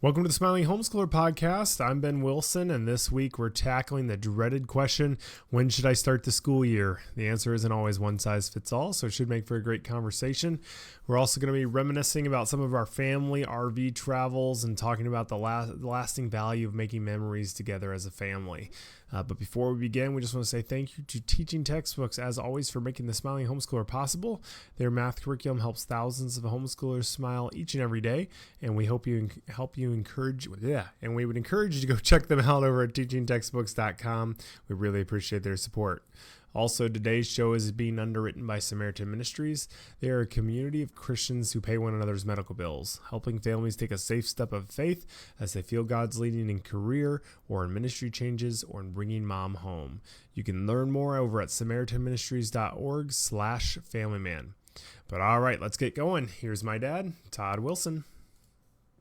Welcome to the Smiling Homeschooler podcast. I'm Ben Wilson, and this week we're tackling the dreaded question, when should I start the school year? The answer isn't always one size fits all, so it should make for a great conversation. We're also going to be reminiscing about some of our family RV travels and talking about the lasting value of making memories together as a family. But before we begin, we just want to say thank you to Teaching Textbooks, as always, for making the Smiling Homeschooler possible. Their math curriculum helps thousands of homeschoolers smile each and every day, and we hope you encourage. And we would encourage you to go check them out over at teachingtextbooks.com. We really appreciate their support. Also, today's show is being underwritten by Samaritan Ministries. They are a community of Christians who pay one another's medical bills, helping families take a safe step of faith as they feel God's leading in career or in ministry changes or in bringing mom home. You can learn more over at samaritanministries.org/familyman. But all right, let's get going. Here's my dad, Todd Wilson.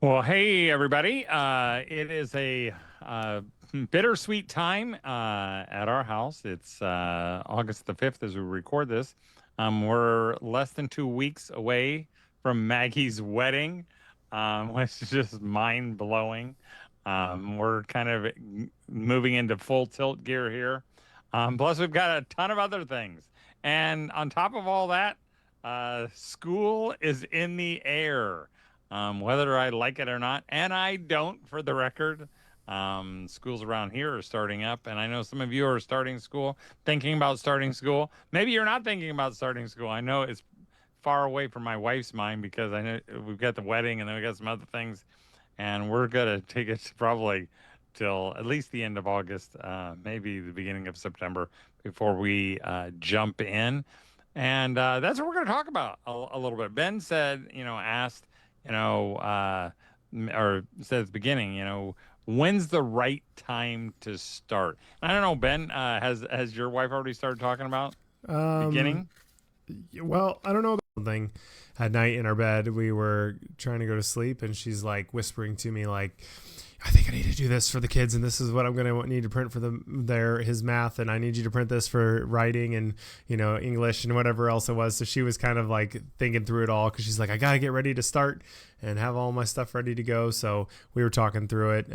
Well, hey, everybody. It is a bittersweet time at our house. It's August the 5th as we record this. We're less than 2 weeks away from Maggie's wedding, which is just mind-blowing. We're kind of moving into full tilt gear here. Plus, we've got a ton of other things. And on top of all that, school is in the air. Whether I like it or not, and I don't, for the record. Schools around here are starting up, and I know some of you are starting school, thinking about starting school. Maybe you're not thinking about starting school. I know it's far away from my wife's mind because I know we've got the wedding and then we got some other things, and we're going to take it probably till at least the end of August, maybe the beginning of September before we jump in. And that's what we're going to talk about a little bit. Ben said, asked, or said at the beginning, when's the right time to start? I don't know, Ben, has your wife already started talking about beginning? Well, I don't know about something. At night in our bed, we were trying to go to sleep, and she's like whispering to me, like, I think I need to do this for the kids, and this is what I'm going to need to print for his math, and I need you to print this for writing and, English and whatever else it was. So she was kind of like thinking through it all because she's like, I got to get ready to start and have all my stuff ready to go. So we were talking through it,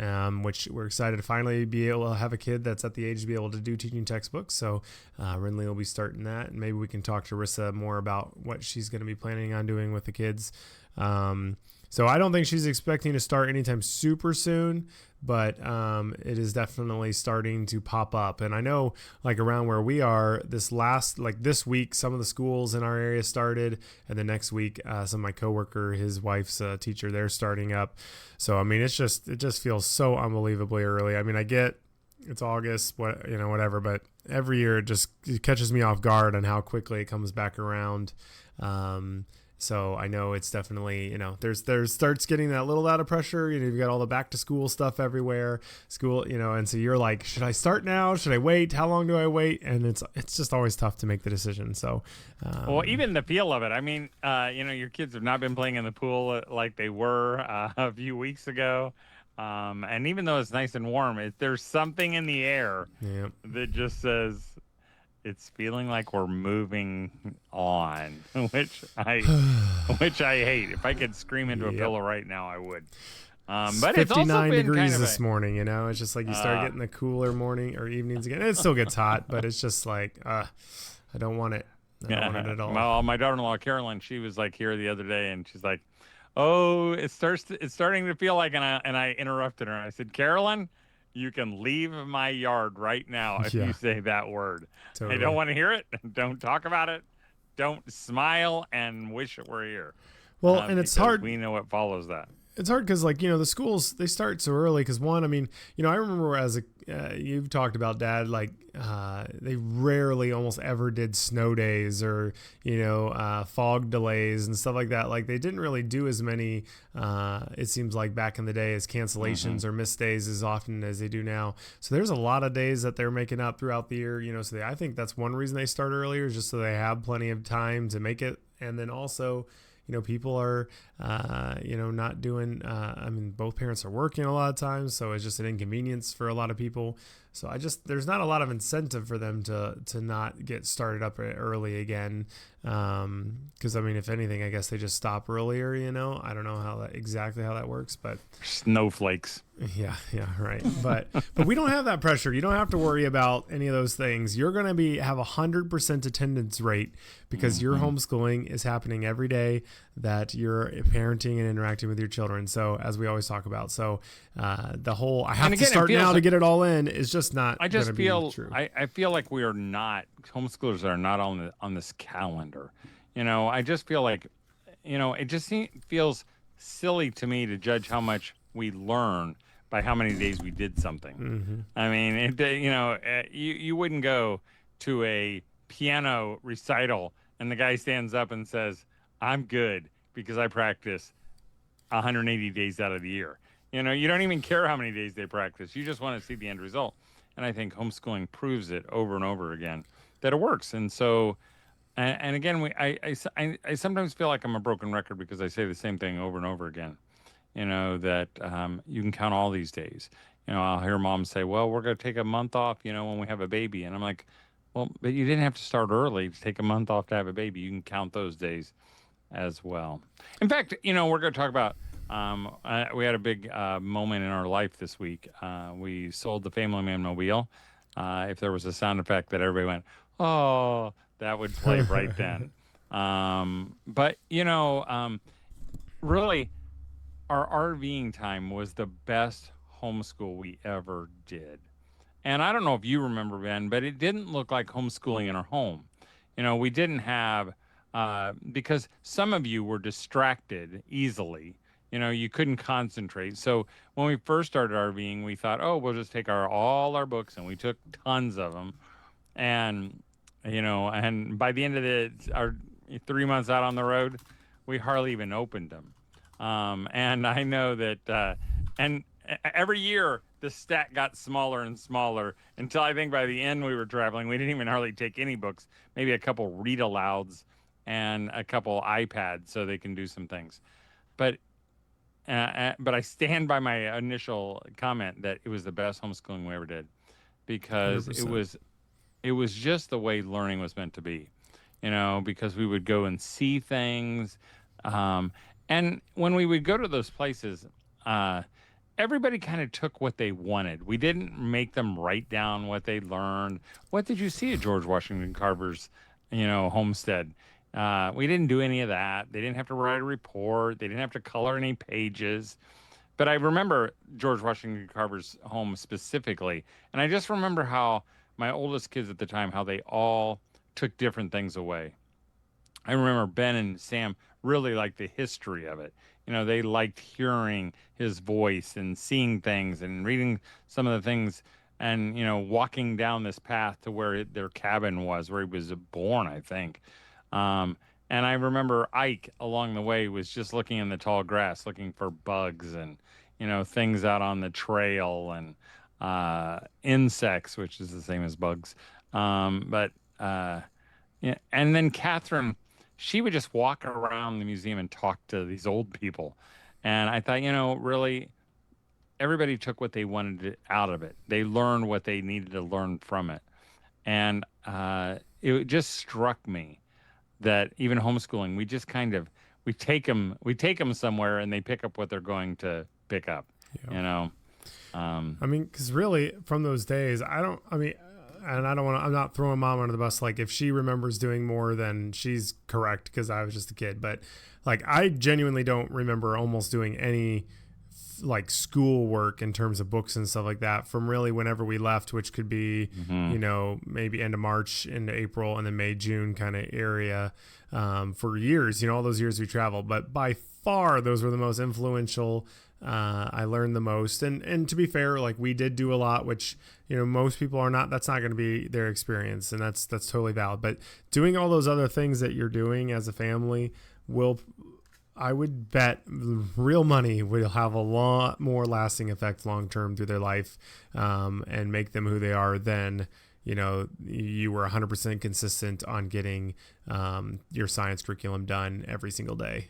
which we're excited to finally be able to have a kid that's at the age to be able to do teaching textbooks. So Rinley will be starting that, and maybe we can talk to Rissa more about what she's going to be planning on doing with the kids. So I don't think she's expecting to start anytime super soon, but it is definitely starting to pop up. And I know, like, around where we are, this week, some of the schools in our area started, and the next week, some of my coworker, his wife's teacher, they're starting up. So I mean, it just feels so unbelievably early. I mean, I get it's August, whatever, but every year it catches me off guard on how quickly it comes back around. So I know it's definitely, there's starts getting that little out of pressure. You've got all the back to school stuff everywhere, and so you're like, should I start now? Should I wait? How long do I wait? And it's just always tough to make the decision. So, well, even the feel of it. I mean, your kids have not been playing in the pool like they were a few weeks ago. And even though it's nice and warm, there's something in the air that just says, it's feeling like we're moving on, which I hate. If I could scream into a pillow right now, I would. But it's 59 degrees this morning. It's just like you start getting the cooler morning or evenings again. It still gets hot, but it's just like I don't want it. I don't want it at all. Well, my daughter-in-law Carolyn, she was like here the other day, and she's like, "Oh, it's starting to feel like," and I interrupted her. I said, "Carolyn, you can leave my yard right now if you say that word. Totally. I don't want to hear it. Don't talk about it. Don't smile and wish it were here." Well, and it's hard. We know what follows that. It's hard because, the schools, they start so early because, one, I mean, I remember you've talked about, Dad, they rarely almost ever did snow days or, fog delays and stuff like that. Like, they didn't really do as many, it seems like back in the day, as cancellations or missed days as often as they do now. So there's a lot of days that they're making up throughout the year, so I think that's one reason they start earlier, is just so they have plenty of time to make it. And then also, people are, not doing, both parents are working a lot of times, so it's just an inconvenience for a lot of people. So there's not a lot of incentive for them to not get started up early again. Because I mean, if anything, I guess they just stop earlier. I don't know exactly how that works, but snowflakes. Yeah, right. But we don't have that pressure. You don't have to worry about any of those things. You're going to have 100% attendance rate because your homeschooling is happening every day that you're parenting and interacting with your children. So as we always talk about, the whole I have to start now to get it all in is just not. I just feel true. I feel like we are not homeschoolers are not on this calendar. I just feel like, it just feels silly to me to judge how much we learn by how many days we did something. Mm-hmm. I mean, you wouldn't go to a piano recital and the guy stands up and says, "I'm good because I practice 180 days out of the year." You don't even care how many days they practice. You just want to see the end result. And I think homeschooling proves it over and over again that it works. And so, and again, I sometimes feel like I'm a broken record because I say the same thing over and over again. That you can count all these days. I'll hear mom say, "Well, we're going to take a month off, when we have a baby." And I'm like, well, but you didn't have to start early to take a month off to have a baby. You can count those days as well. In fact, we're going to talk about, we had a big moment in our life this week. We sold the Family Man Mobile. If there was a sound effect that everybody went, "Oh," that would play right then. But, really, our RVing time was the best homeschool we ever did. And I don't know if you remember, Ben, but it didn't look like homeschooling in our home. We didn't have, because some of you were distracted easily. You couldn't concentrate. So when we first started RVing, we thought, oh, we'll just take all our books, and we took tons of them. And, and by the end of our 3 months out on the road, we hardly even opened them. And I know that, and every year the stack got smaller and smaller until I think by the end we were traveling, we didn't even hardly take any books, maybe a couple read alouds and a couple iPads so they can do some things. But I stand by my initial comment that it was the best homeschooling we ever did because 100%. It was just the way learning was meant to be, because we would go and see things. And when we would go to those places, everybody kind of took what they wanted. We didn't make them write down what they learned. What did you see at George Washington Carver's, homestead? We didn't do any of that. They didn't have to write a report. They didn't have to color any pages. But I remember George Washington Carver's home specifically. And I just remember how my oldest kids at the time, how they all took different things away. I remember Ben and Sam really liked the history of it. They liked hearing his voice and seeing things and reading some of the things and, walking down this path to where their cabin was, where he was born, I think. And I remember Ike along the way was just looking in the tall grass, looking for bugs and, things out on the trail and insects, which is the same as bugs. Yeah. And then Catherine, she would just walk around the museum and talk to these old people. And I thought, really, everybody took what they wanted out of it. They learned what they needed to learn from it. And it just struck me that even homeschooling, we just we take them somewhere and they pick up what they're going to pick up, I mean, because really from those days, I'm not throwing mom under the bus. Like if she remembers doing more, then she's correct because I was just a kid. But like I genuinely don't remember almost doing any like school work in terms of books and stuff like that from really whenever we left, which could be, maybe end of March into April and then May, June kind of area for years, all those years we traveled. But by far, those were the most influential. I learned the most. And to be fair, like we did do a lot, which, most people are not, that's not going to be their experience. And that's totally valid. But doing all those other things that you're doing as a family I would bet real money will have a lot more lasting effect long-term through their life and make them who they are than, you were 100% consistent on getting your science curriculum done every single day.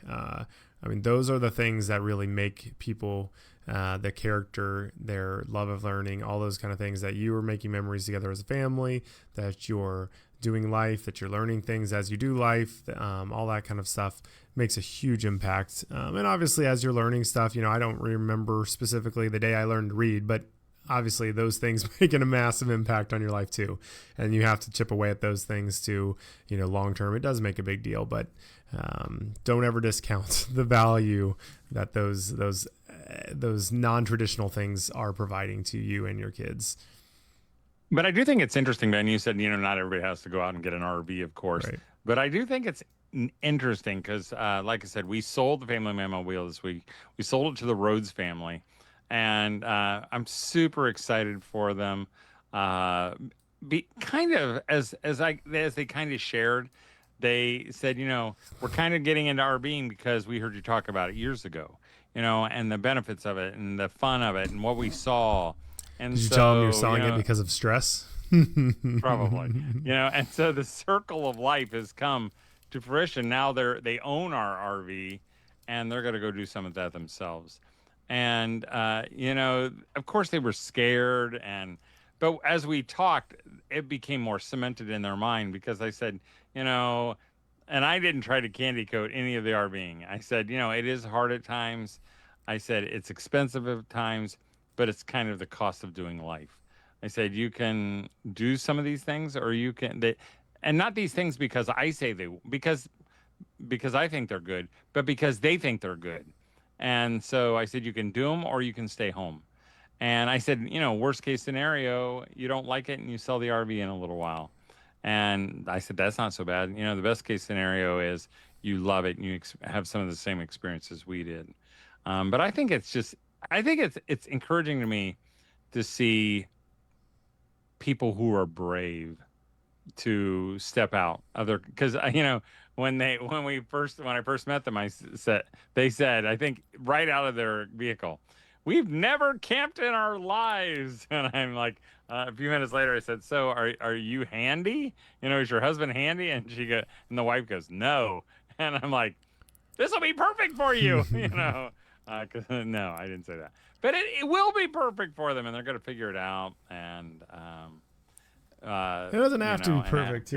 Those are the things that really make people, the character, their love of learning, all those kind of things, that you are making memories together as a family, that you're doing life, that you're learning things as you do life, all that kind of stuff makes a huge impact. And obviously, as you're learning stuff, I don't remember specifically the day I learned to read, but obviously those things making a massive impact on your life too. And you have to chip away at those things to, long term, it does make a big deal, but don't ever discount the value that those non-traditional things are providing to you and your kids. But I do think it's interesting, Ben. You said, not everybody has to go out and get an RV, of course. Right. But I do think it's interesting because, like I said, we sold the family mammo wheel this week. We sold it to the Rhodes family. And I'm super excited for them. Kind of as they kind of shared, they said, we're kind of getting into RVing because we heard you talk about it years ago, and the benefits of it and the fun of it and what we saw. And did you tell them you're selling it because of stress? Probably, and so the circle of life has come to fruition. Now they own our RV, and they're going to go do some of that themselves. And, of course they were scared. But as we talked, it became more cemented in their mind because I said, and I didn't try to candy coat any of the RVing. I said, it is hard at times. I said, it's expensive at times, but it's kind of the cost of doing life. I said, you can do some of these things or you can, and not these things because I say because I think they're good, but because they think they're good. And so I said, you can do them or you can stay home. And I said, worst case scenario, you don't like it and you sell the RV in a little while. And I said, that's not so bad. The best case scenario is you love it and you have some of the same experiences we did. But I think it's encouraging to me to see people who are brave to step out because when I first met them, they said, I think right out of their vehicle, we've never camped in our lives. And I'm like, a few minutes later, I said, so are you handy? Is your husband handy? And and the wife goes, no. And I'm like, this will be perfect for you, no, I didn't say that, but it will be perfect for them and they're going to figure it out. And, it doesn't have to be perfect,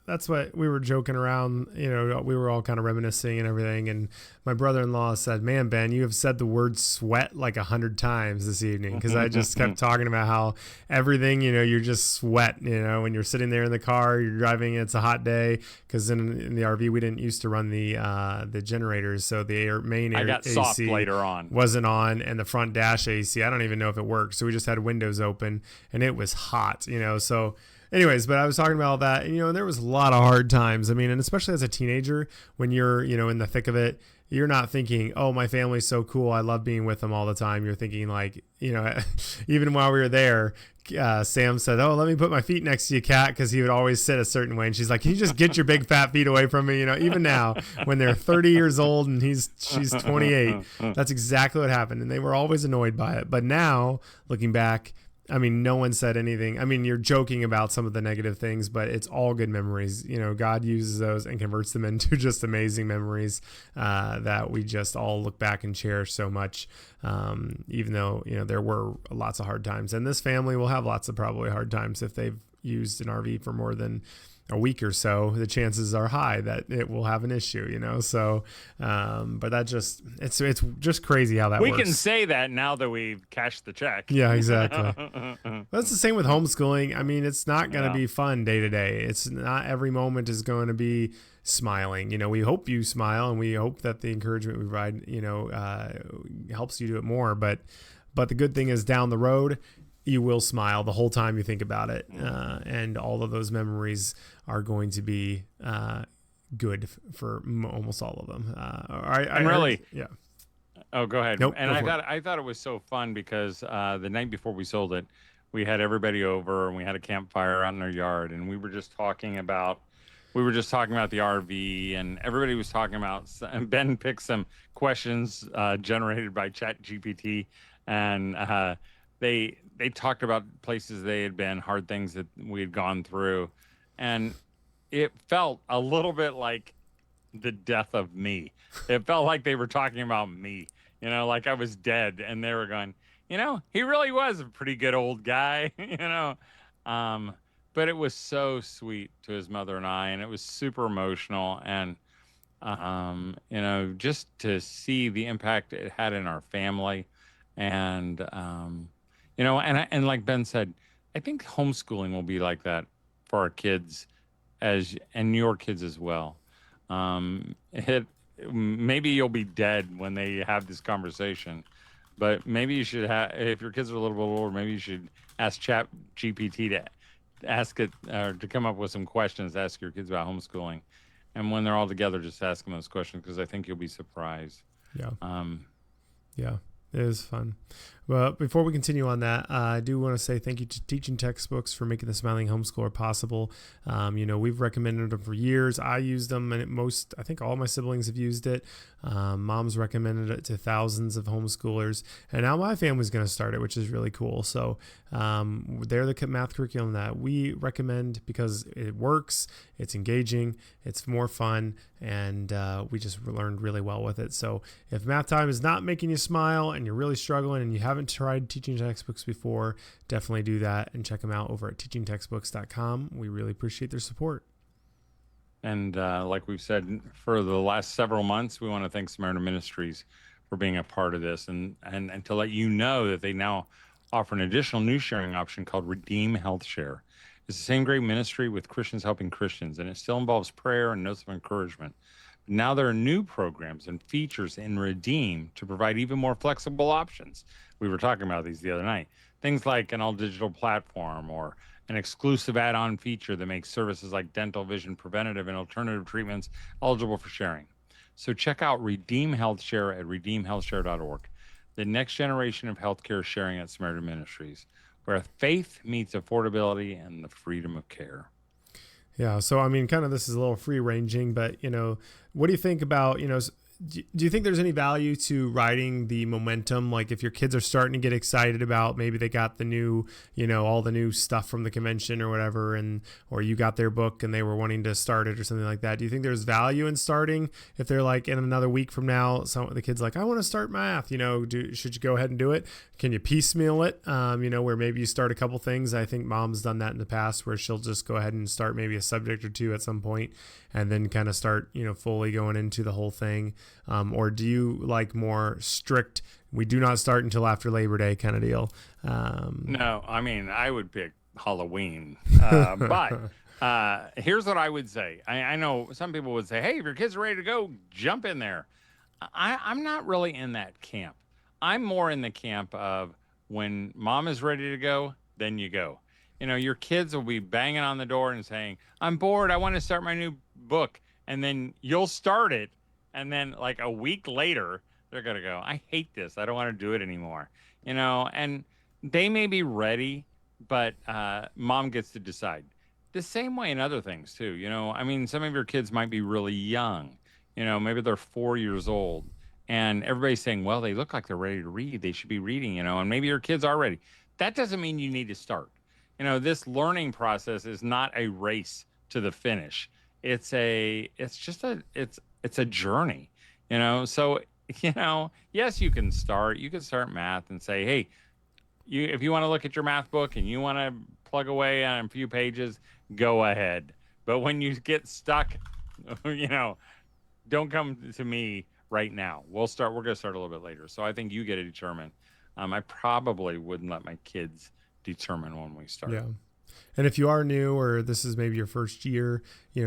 that's what we were joking around, we were all kind of reminiscing and everything. And my brother-in-law said, man, Ben, you have said the word sweat like 100 times this evening. Cause I just kept talking about how everything, you just sweat, when you're sitting there in the car, you're driving, it's a hot day. Cause in the RV, we didn't used to run the generators. So the main I got AC soft later on wasn't on, and the front dash AC, I don't even know if it worked. So we just had windows open and it was hot, so anyways, but I was talking about all that, and there was a lot of hard times. And especially as a teenager, when you're, in the thick of it, you're not thinking, oh, my family's so cool, I love being with them all the time. You're thinking like, even while we were there, Sam said, oh, let me put my feet next to you, Kat, because he would always sit a certain way. And she's like, can you just get your big fat feet away from me? Even now, when they're 30 years old and she's 28, that's exactly what happened. And they were always annoyed by it. But now, looking back, no one said anything. You're joking about some of the negative things, but it's all good memories. God uses those and converts them into just amazing memories that we just all look back and cherish so much. Even though, there were lots of hard times, and this family will have lots of probably hard times if they've used an RV for more than a week or so. The chances are high that it will have an issue, so but that just it's just crazy how that works. We can say that now that we've cashed the check. Yeah, exactly. That's the same with homeschooling. It's not going to be fun day to day. It's not every moment is going to be smiling. We hope you smile, and we hope that the encouragement we provide helps you do it more, but the good thing is down the road you will smile the whole time you think about it. And all of those memories are going to be good for almost all of them. Yeah. Oh, go ahead. Nope, and I thought it was so fun because the night before we sold it, we had everybody over and we had a campfire out in our yard, and we were just talking about the RV, and everybody was talking about, and Ben picked some questions generated by ChatGPT, and they talked about places they had been, hard things that we had gone through, and it felt a little bit like the death of me. It felt like they were talking about me, like I was dead, and they were going, he really was a pretty good old guy, Um, but it was so sweet to his mother and I, and it was super emotional, and just to see the impact it had in our family, and and like Ben said, I think homeschooling will be like that for our kids and your kids as well. It maybe you'll be dead when they have this conversation, but maybe you should have, if your kids are a little bit older, maybe you should ask Chat GPT to ask it or to come up with some questions to ask your kids about homeschooling. And when they're all together, just ask them those questions, because I think you'll be surprised. Yeah. Um, Yeah, it is fun. Well, before we continue on that, I do want to say thank you to Teaching Textbooks for making the Smiling Homeschooler possible. We've recommended them for years. I used them, and I think all my siblings have used it. Mom's recommended it to thousands of homeschoolers, and now my family's going to start it, which is really cool. So they're the math curriculum that we recommend because it works, it's engaging, it's more fun, and we just learned really well with it. So if math time is not making you smile and you're really struggling and you haven't tried Teaching Textbooks before, definitely do that and check them out over at teachingtextbooks.com. We really appreciate their support. And like we've said for the last several months, we want to thank Samaritan Ministries for being a part of this, and to let you know that they now offer an additional new sharing option called Redeem Health Share. It's the same great ministry with Christians helping Christians, and it still involves prayer and notes of encouragement. But now there are new programs and features in Redeem to provide even more flexible options. We were talking about these the other night. Things like an all-digital platform, or an exclusive add-on feature that makes services like dental, vision, preventative, and alternative treatments eligible for sharing. So check out Redeem Health Share at redeemhealthshare.org, the next generation of healthcare sharing at Samaritan Ministries, where faith meets affordability and the freedom of care. Yeah. So, I mean, kind of this is a little free ranging, but, what do you think about, do you think there's any value to riding the momentum? Like if your kids are starting to get excited about, maybe they got the new, all the new stuff from the convention or whatever, or you got their book and they were wanting to start it or something like that. Do you think there's value in starting if they're like in another week from now, the kid's like, I want to start math, should you go ahead and do it? Can you piecemeal it? Where maybe you start a couple things. I think mom's done that in the past where she'll just go ahead and start maybe a subject or two at some point and then kind of start, fully going into the whole thing. Or do you like more strict, we do not start until after Labor Day kind of deal? No, I mean, I would pick Halloween. But here's what I would say. I know some people would say, hey, if your kids are ready to go, jump in there. I'm not really in that camp. I'm more in the camp of when mom is ready to go, then you go. Your kids will be banging on the door and saying, I'm bored, I want to start my new book. And then you'll start it. And then like a week later, they're going to go, I hate this. I don't want to do it anymore. And they may be ready, but mom gets to decide. The same way in other things too. I mean, some of your kids might be really young. Maybe they're 4 years old. And everybody's saying, well, they look like they're ready to read. They should be reading, and maybe your kids are ready. That doesn't mean you need to start. This learning process is not a race to the finish. It's a journey, So, yes, you can start math and say, hey, if you want to look at your math book and you want to plug away on a few pages, go ahead. But when you get stuck, don't come to me right now. We're going to start a little bit later. So I think you get to determine. I probably wouldn't let my kids determine when we start. Yeah. And if you are new or this is maybe your first year,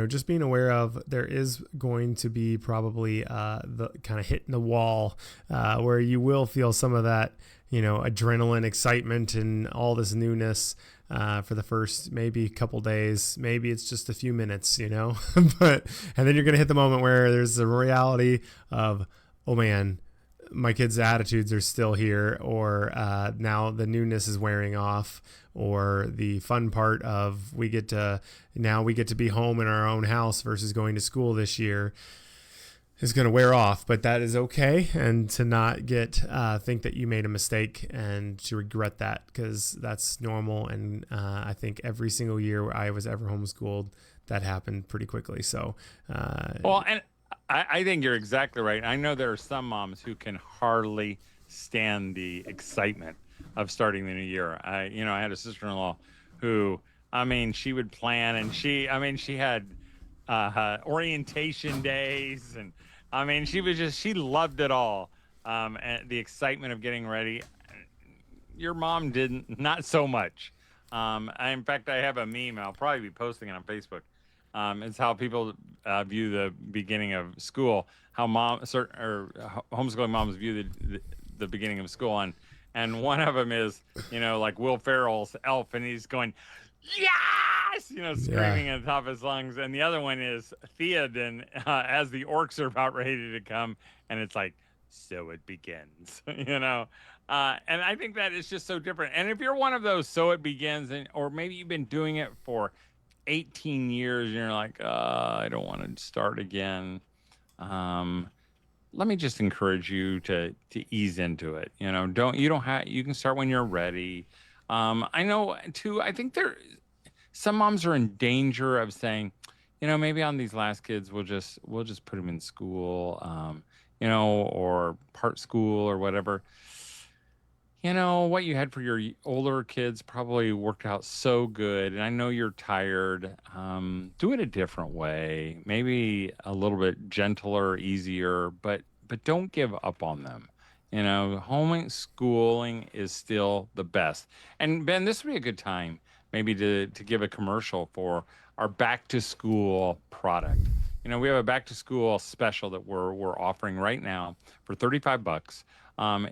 just being aware of there is going to be probably the kind of hitting the wall where you will feel some of that, adrenaline, excitement, and all this newness for the first maybe couple days. Maybe it's just a few minutes, and then you're going to hit the moment where there's the reality of, oh man, my kids' attitudes are still here, or now the newness is wearing off, or the fun part of we get to be home in our own house versus going to school this year. is going to wear off, but that is okay. And to not think that you made a mistake and to regret that, because that's normal. And I think every single year I was ever homeschooled, that happened pretty quickly. So, Well, and I think you're exactly right. I know there are some moms who can hardly stand the excitement of starting the new year. I had a sister-in-law who, I mean, she would plan, and she had orientation days, and I mean, she loved it all. And the excitement of getting ready. Your mom didn't, not so much. In fact, I have a meme. I'll probably be posting it on Facebook. It's how people view the beginning of school. How homeschooling moms view the beginning of school, and one of them is like Will Ferrell's Elf, and he's going, yes, screaming at the top of his lungs, and the other one is Theoden as the orcs are about ready to come, and it's like, so it begins, and I think that is just so different. And if you're one of those, so it begins, or maybe you've been doing it for 18 years and you're like, I don't want to start again. Let me just encourage you to ease into it. You can start when you're ready. I know too, I think some moms are in danger of saying, maybe on these last kids, we'll just put them in school, or part school or whatever. What you had for your older kids probably worked out so good, and I know you're tired. Do it a different way, maybe a little bit gentler, easier, but don't give up on them. Homeschooling is still the best. And Ben, this would be a good time maybe to give a commercial for our back to school product. We have a back to school special that we're offering right now for $35.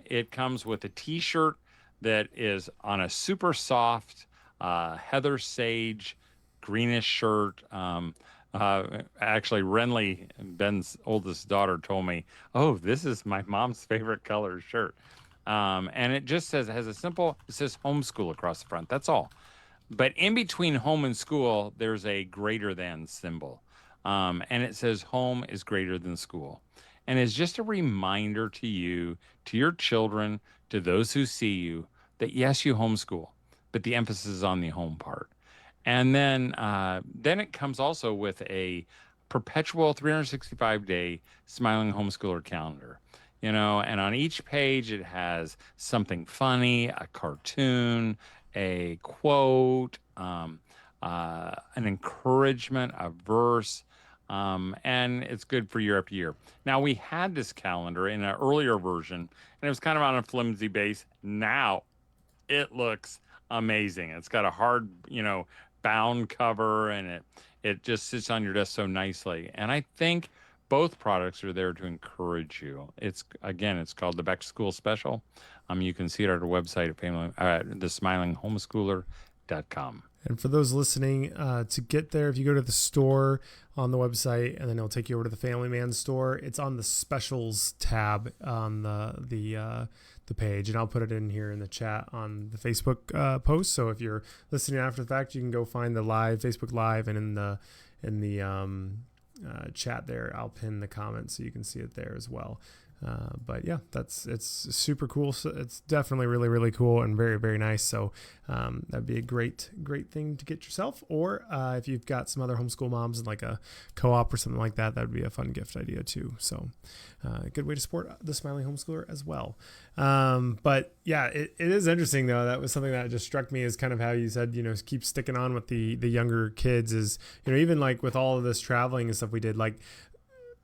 It comes with a T-shirt that is on a super soft heather sage greenish shirt. Actually, Renly, Ben's oldest daughter, told me, "Oh, this is my mom's favorite color shirt." And it just it says homeschool across the front. That's all. But in between home and school, there's a greater than symbol. And it says home is greater than school. And it's just a reminder to you, to your children, to those who see you, that yes, you homeschool, but the emphasis is on the home part. And then it comes also with a perpetual 365-day Smiling Homeschooler calendar. And on each page it has something funny, a cartoon, a quote, an encouragement, a verse, and it's good for year after year. Now, we had this calendar in an earlier version, and it was kind of on a flimsy base. Now, it looks amazing. It's got a hard, bound cover, and it just sits on your desk so nicely. And I think both products are there to encourage you. It's called the Back to School Special. You can see it at our website at thesmilinghomeschooler.com. And for those listening, to get there, if you go to the store on the website, and then it'll take you over to the Family Man store, it's on the specials tab on the page, and I'll put it in here in the chat on the Facebook post. So if you're listening after the fact, you can go find the Facebook Live, and in the chat there, I'll pin the comments so you can see it there as well. But yeah, it's super cool. So it's definitely really, really cool and very, very nice. So that'd be a great thing to get yourself. Or if you've got some other homeschool moms in like a co-op or something like that, that'd be a fun gift idea too. So a good way to support the Smiling Homeschooler as well. But yeah, it is interesting though. That was something that just struck me, is kind of how you said, keep sticking on with the younger kids, is, even like with all of this traveling and stuff we did, like,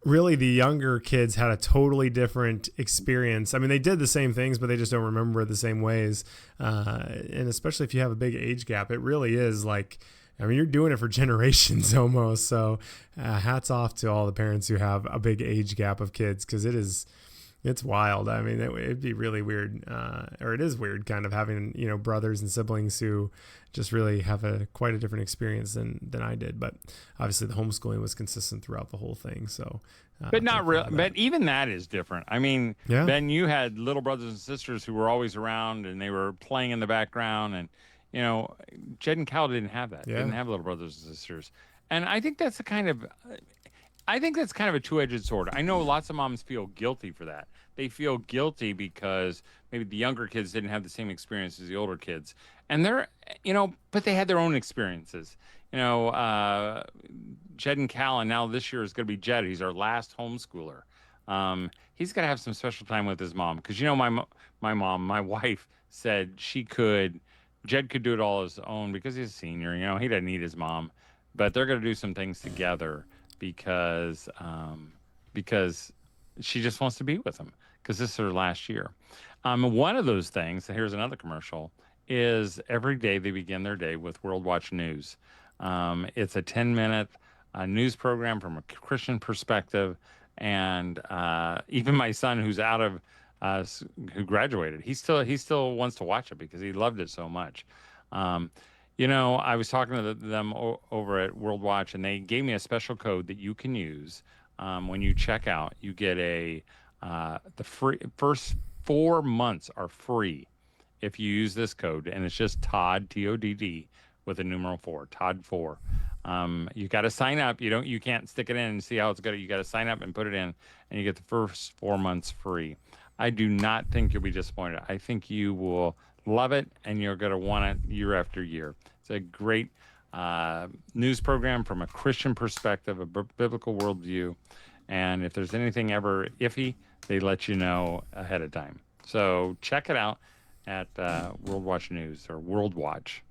really the younger kids had a totally different experience. I mean, they did the same things, but they just don't remember the same ways. And especially if you have a big age gap, it really is like, I mean, you're doing it for generations almost. So hats off to all the parents who have a big age gap of kids, because it's wild. I mean, it'd be really weird, or it is weird kind of having, brothers and siblings who just really have quite a different experience than I did. But obviously the homeschooling was consistent throughout the whole thing. So, but not real. But even that is different. I mean, yeah. Ben, you had little brothers and sisters who were always around, and they were playing in the background. And, Jed and Cal didn't have that. Yeah. Didn't have little brothers and sisters. And I think that's the kind of, I think that's kind of a two-edged sword. I know lots of moms feel guilty for that. They feel guilty because maybe the younger kids didn't have the same experience as the older kids. And but they had their own experiences. You know, Jed and Cal, and now this year is going to be Jed. He's our last homeschooler. He's got to have some special time with his mom because my mom, my wife said Jed could do it all his own because he's a senior. You know, he doesn't need his mom, but they're going to do some things together because because she just wants to be with him because this is her last year. One of those things, and here's another commercial, is every day they begin their day with World Watch News. It's a 10-minute news program from a Christian perspective, and even my son, who's who graduated, he still wants to watch it because he loved it so much. Um, I was talking to them over at World Watch, and they gave me a special code that you can use when you check out. You get the first 4 months are free if you use this code, and it's just Todd TODD with a numeral 4, Todd 4. You got to sign up. You can't stick it in and see how it's good. You got to sign up and put it in, and you get the first 4 months free. I do not think you'll be disappointed. I think you will love it, and you're going to want it year after year. It's a great news program from a Christian perspective, a biblical worldview. And if there's anything ever iffy, they let you know ahead of time. So check it out at World Watch News or World Watch.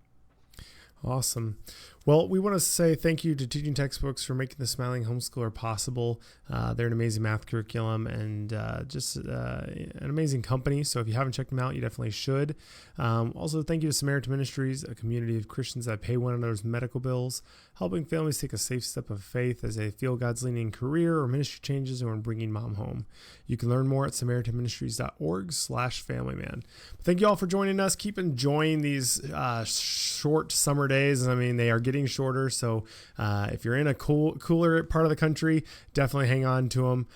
Awesome. Well, we want to say thank you to Teaching Textbooks for making the Smiling Homeschooler possible. They're an amazing math curriculum and just an amazing company. So if you haven't checked them out, you definitely should. Also, thank you to Samaritan Ministries, a community of Christians that pay one another's medical bills, helping families take a safe step of faith as they feel God's leading in career or ministry changes or in bringing mom home. You can learn more at samaritanministries.org/familyman. Thank you all for joining us. Keep enjoying these short summer days. I mean, they are getting shorter. So if you're in a cooler part of the country, definitely hang on to them.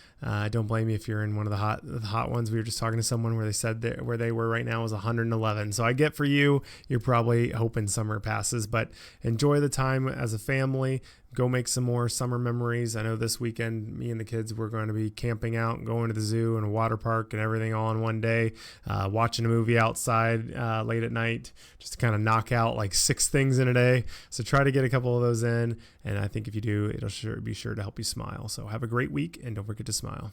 Don't blame me if you're in one of the hot ones. We were just talking to someone where they said where they were right now is 111. So I get for you, you're probably hoping summer passes, but enjoy the time as a family. Go make some more summer memories. I know this weekend, me and the kids, we're going to be camping out and going to the zoo and a water park and everything all in one day, watching a movie outside late at night, just to kind of knock out like 6 things in a day. So try to get a couple of those in. And I think if you do, it'll be sure to help you smile. So have a great week and don't forget to smile.